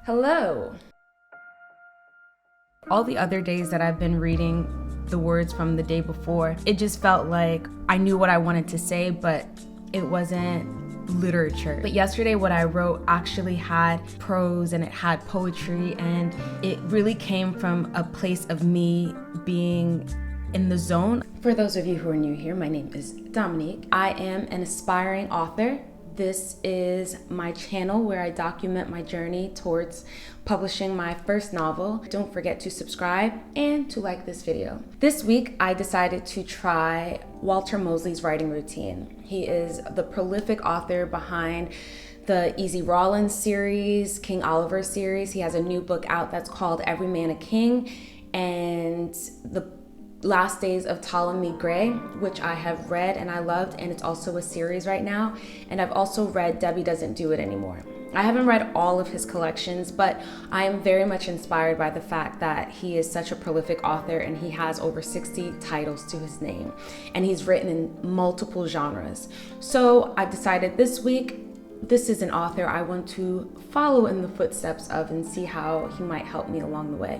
Hello. All the other days that I've been reading the words from the day before, it just felt like I knew what I wanted to say, but it wasn't literature. But yesterday what I wrote actually had prose and it had poetry, and it really came from a place of me being in the zone. For those of you who are new here, my name is Dominique. I am an aspiring author. This is my channel where I document my journey towards publishing my first novel. Don't forget to subscribe and to like this video. This week, I decided to try Walter Mosley's writing routine. He is the prolific author behind the Easy Rawlins series, King Oliver series. He has a new book out that's called Every Man a King, and the Last Days of Ptolemy Gray, which I have read and I loved, and it's also a series right now. And I've also read Debbie Doesn't Do It Anymore. I haven't read all of his collections, but I am very much inspired by the fact that he is such a prolific author and he has over 60 titles to his name. And he's written in multiple genres. So I decided this week, this is an author I want to follow in the footsteps of and see how he might help me along the way.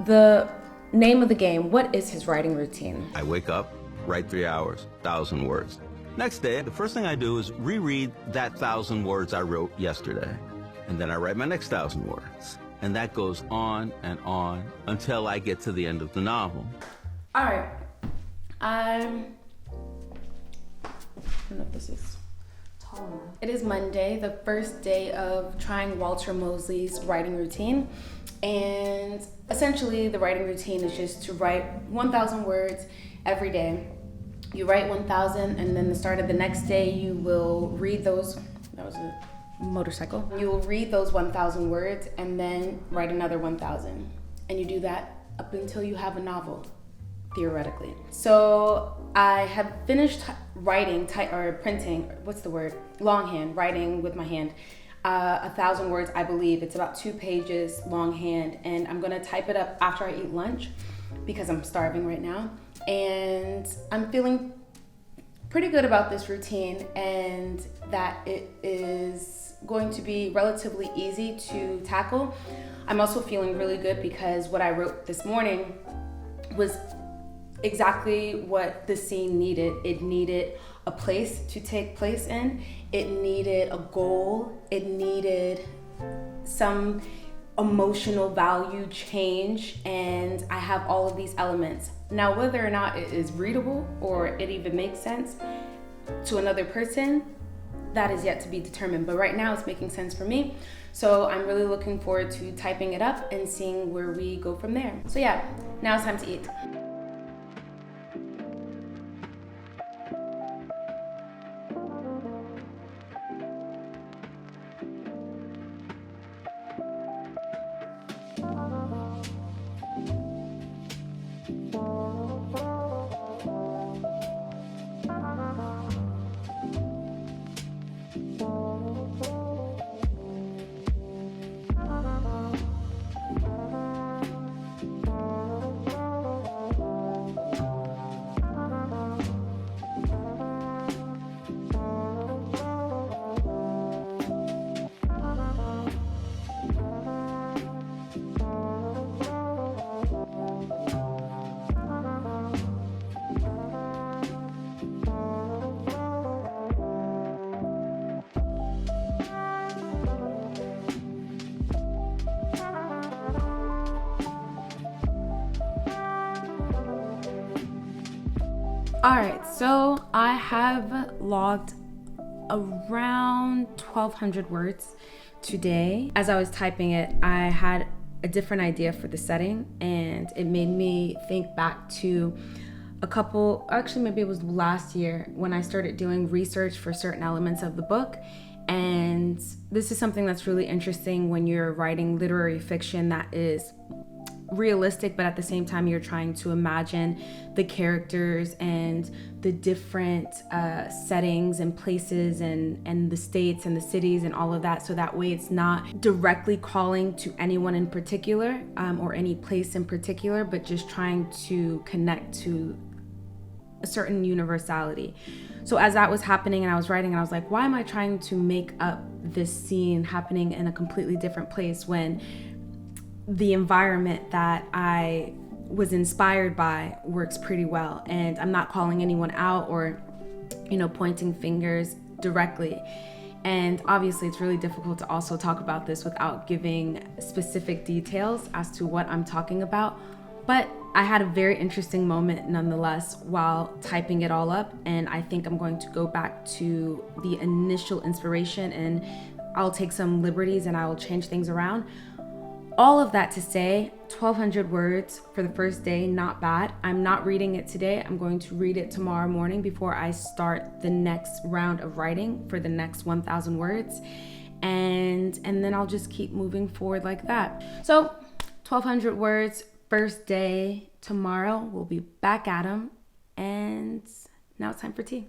The name of the game, what is his writing routine? I wake up, write 3 hours, 1,000 words. Next day, the first thing I do is reread that 1,000 words I wrote yesterday. And then I write my next 1,000 words. And that goes on until I get to the end of the novel. All right. I don't know if this is tall enough. It is Monday, the first day of trying Walter Mosley's writing routine. And essentially the writing routine is just to write 1,000 words every day. You write 1,000 and then the start of the next day you will read those, that was a motorcycle. You will read those 1,000 words and then write another 1,000. And you do that up until you have a novel, theoretically. So I have finished longhand, writing with my hand. 1,000 words, I believe. It's about 2 pages longhand, and I'm gonna type it up after I eat lunch because I'm starving right now. And I'm feeling pretty good about this routine and that it is going to be relatively easy to tackle. I'm also feeling really good because what I wrote this morning was exactly what the scene needed. It needed a place to take place in. It needed a goal. It needed some emotional value change, and I have all of these elements. Now, whether or not it is readable or it even makes sense to another person, that is yet to be determined. But right now it's making sense for me. So I'm really looking forward to typing it up and seeing where we go from there. So yeah, now it's time to eat. All right, so I have logged around 1,200 words today. As I was typing it, I had a different idea for the setting, and it made me think back to maybe it was last year when I started doing research for certain elements of the book. And this is something that's really interesting when you're writing literary fiction that is realistic, but at the same time you're trying to imagine the characters and the different settings and places and the states and the cities and all of that, so that way it's not directly calling to anyone in particular or any place in particular, but just trying to connect to a certain universality. So as that was happening and I was writing, and I was like, why am I trying to make up this scene happening in a completely different place when the environment that I was inspired by works pretty well? And I'm not calling anyone out or, pointing fingers directly. And obviously it's really difficult to also talk about this without giving specific details as to what I'm talking about. But I had a very interesting moment nonetheless while typing it all up, and I think I'm going to go back to the initial inspiration and I'll take some liberties and I will change things around. All of that to say, 1,200 words for the first day, not bad. I'm not reading it today. I'm going to read it tomorrow morning before I start the next round of writing for the next 1,000 words. And then I'll just keep moving forward like that. So 1,200 words, first day. Tomorrow we'll be back at 'em. And now it's time for tea.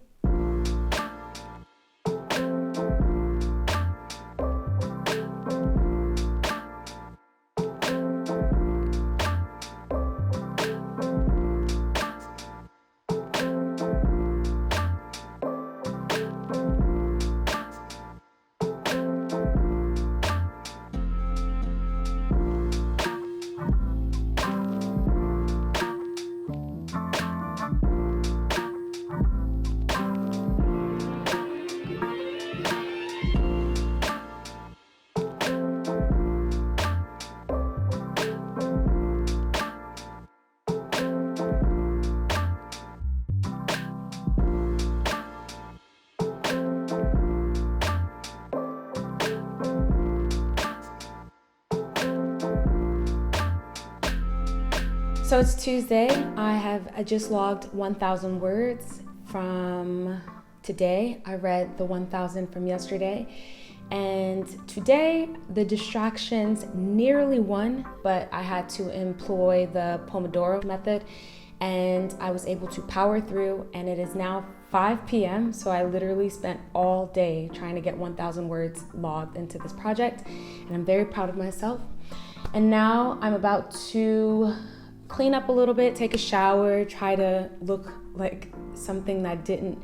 So it's Tuesday. I just logged 1,000 words from today. I read the 1,000 from yesterday. And today the distractions nearly won, but I had to employ the Pomodoro method and I was able to power through, and it is now 5 p.m. So I literally spent all day trying to get 1,000 words logged into this project, and I'm very proud of myself. And now I'm about to clean up a little bit, take a shower, try to look like something that didn't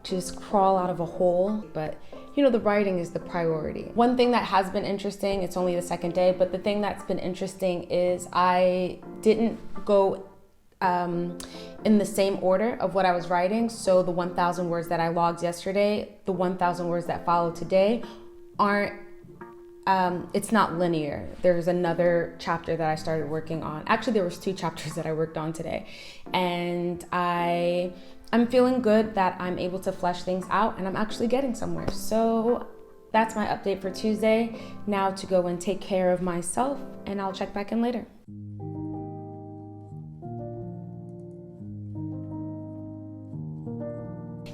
just crawl out of a hole. But the writing is the priority. One thing that has been interesting, it's only the second day, but the thing that's been interesting is I didn't go in the same order of what I was writing. So the 1,000 words that I logged yesterday, the 1,000 words that follow today aren't it's not linear. There's another chapter that I started working on. Actually, there was 2 chapters that I worked on today, and I'm feeling good that I'm able to flesh things out and I'm actually getting somewhere. So that's my update for Tuesday. Now to go and take care of myself, and I'll check back in later.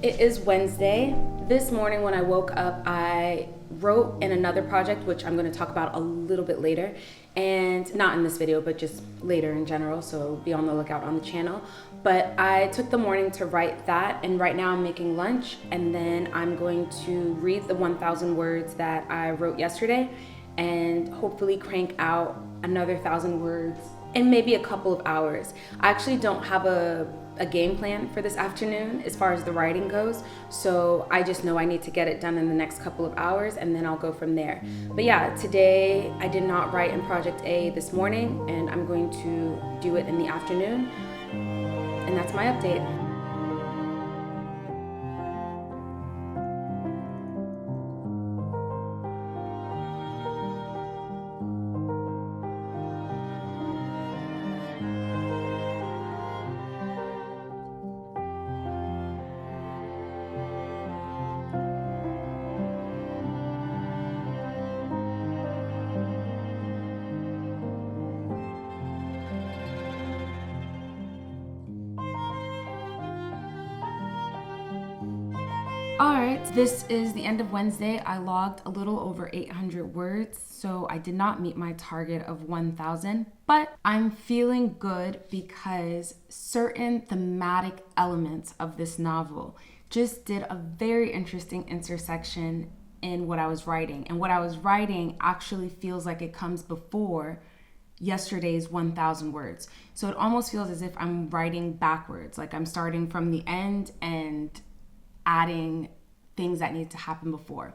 It is Wednesday. This morning when I woke up, I wrote in another project, which I'm going to talk about a little bit later, and not in this video, but just later in general, so be on the lookout on the channel. But I took the morning to write that, and right now I'm making lunch, and then I'm going to read the 1,000 words that I wrote yesterday and hopefully crank out another 1,000 words in maybe a couple of hours. I actually don't have a game plan for this afternoon as far as the writing goes, so I just know I need to get it done in the next couple of hours, and then I'll go from there. But yeah, today I did not write in Project A this morning, and I'm going to do it in the afternoon, and that's my update. Alright, this is the end of Wednesday. I logged a little over 800 words, so I did not meet my target of 1,000, but I'm feeling good because certain thematic elements of this novel just did a very interesting intersection in what I was writing. And what I was writing actually feels like it comes before yesterday's 1,000 words. So it almost feels as if I'm writing backwards, like I'm starting from the end and adding things that need to happen before.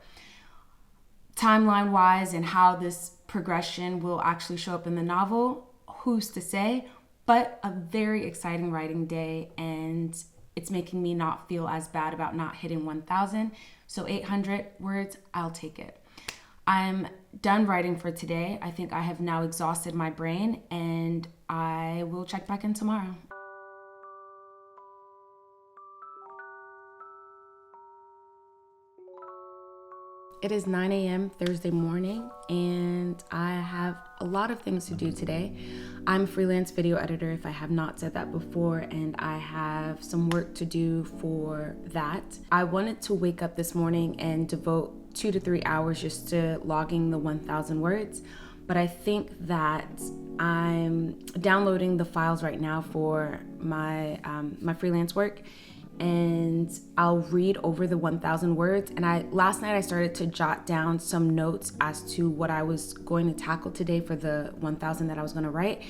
Timeline wise and how this progression will actually show up in the novel, who's to say? But a very exciting writing day, and it's making me not feel as bad about not hitting 1,000. So 800 words, I'll take it. I'm done writing for today. I think I have now exhausted my brain, and I will check back in tomorrow. It is 9 a.m. Thursday morning, and I have a lot of things to do today. I'm a freelance video editor, if I have not said that before, and I have some work to do for that. I wanted to wake up this morning and devote 2 to 3 hours just to logging the 1,000 words, but I think that I'm downloading the files right now for my freelance work, and I'll read over the 1,000 words. And last night I started to jot down some notes as to what I was going to tackle today for the 1,000 that I was going to write.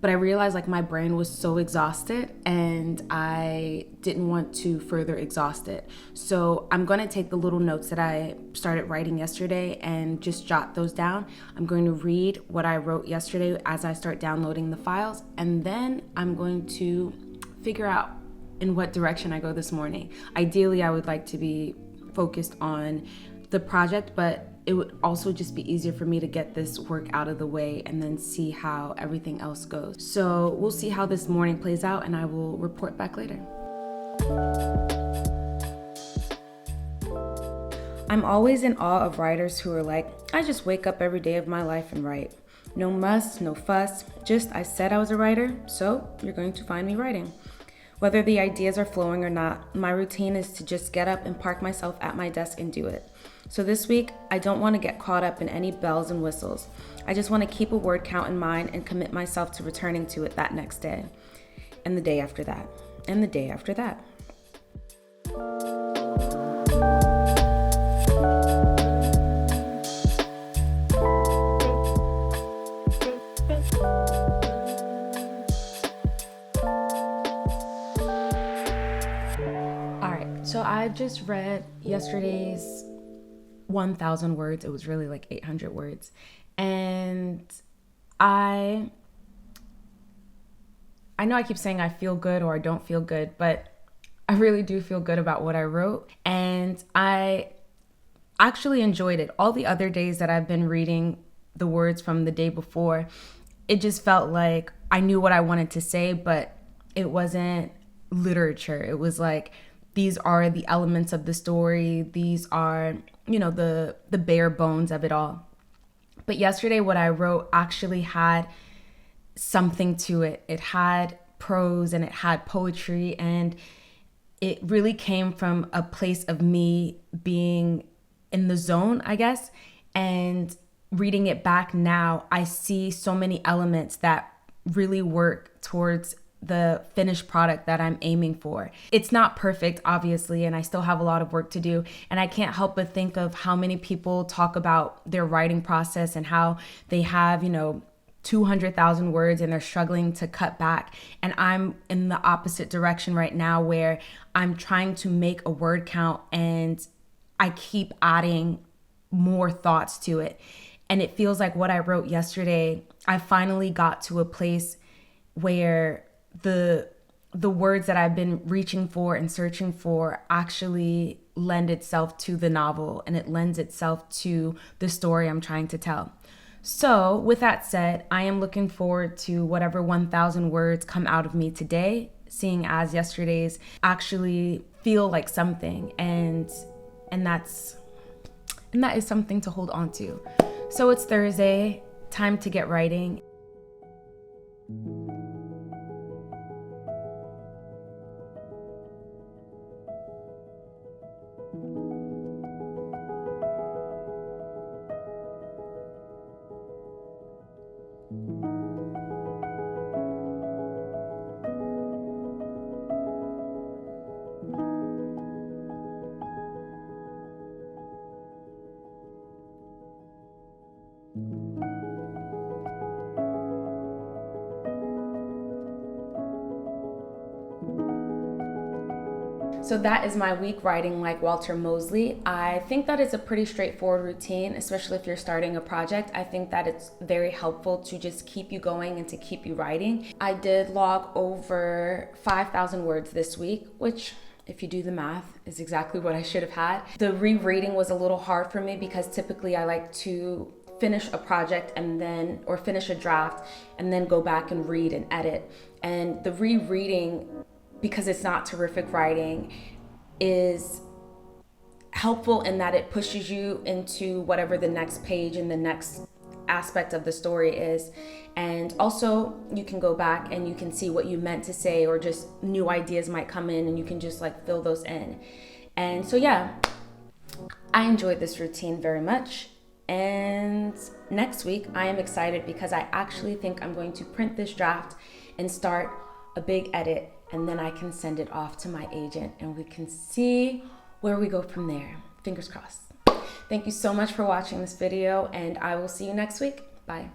But I realized like my brain was so exhausted and I didn't want to further exhaust it. So I'm going to take the little notes that I started writing yesterday and just jot those down. I'm going to read what I wrote yesterday as I start downloading the files. And then I'm going to figure out in what direction I go this morning. Ideally, I would like to be focused on the project, but it would also just be easier for me to get this work out of the way and then see how everything else goes. So we'll see how this morning plays out, and I will report back later. I'm always in awe of writers who are like, I just wake up every day of my life and write. No muss, no fuss, just I said I was a writer, so you're going to find me writing. Whether the ideas are flowing or not, my routine is to just get up and park myself at my desk and do it. So this week, I don't want to get caught up in any bells and whistles. I just want to keep a word count in mind and commit myself to returning to it that next day, and the day after that, and the day after that. So I just read yesterday's 1,000 words. It was really like 800 words. And I know I keep saying I feel good or I don't feel good, but I really do feel good about what I wrote. And I actually enjoyed it. All the other days that I've been reading the words from the day before, it just felt like I knew what I wanted to say, but it wasn't literature. It was like, these are the elements of the story. These are, the bare bones of it all. But yesterday, what I wrote actually had something to it. It had prose and it had poetry, and it really came from a place of me being in the zone, I guess. And reading it back now, I see so many elements that really work towards the finished product that I'm aiming for. It's not perfect, obviously, and I still have a lot of work to do. And I can't help but think of how many people talk about their writing process and how they have, 200,000 words and they're struggling to cut back. And I'm in the opposite direction right now, where I'm trying to make a word count and I keep adding more thoughts to it. And it feels like what I wrote yesterday, I finally got to a place where the words that I've been reaching for and searching for actually lend itself to the novel, and it lends itself to the story I'm trying to tell. So with that said, I am looking forward to whatever 1,000 words come out of me today, seeing as yesterday's actually feel like something, and that is something to hold on to. So it's Thursday, time to get writing. So that is my week writing like Walter Mosley. I think that it's a pretty straightforward routine, especially if you're starting a project. I think that it's very helpful to just keep you going and to keep you writing. I did log over 5,000 words this week, which, if you do the math, is exactly what I should have had. The rereading was a little hard for me because typically I like to finish a project and then, or finish a draft and then go back and read and edit. And the rereading, because it's not terrific writing, is helpful in that it pushes you into whatever the next page and the next aspect of the story is. And also you can go back and you can see what you meant to say, or just new ideas might come in and you can just like fill those in. And so yeah, I enjoyed this routine very much. And next week I am excited because I actually think I'm going to print this draft and start a big edit, and then I can send it off to my agent and we can see where we go from there. Fingers crossed. Thank you so much for watching this video, and I will see you next week. Bye.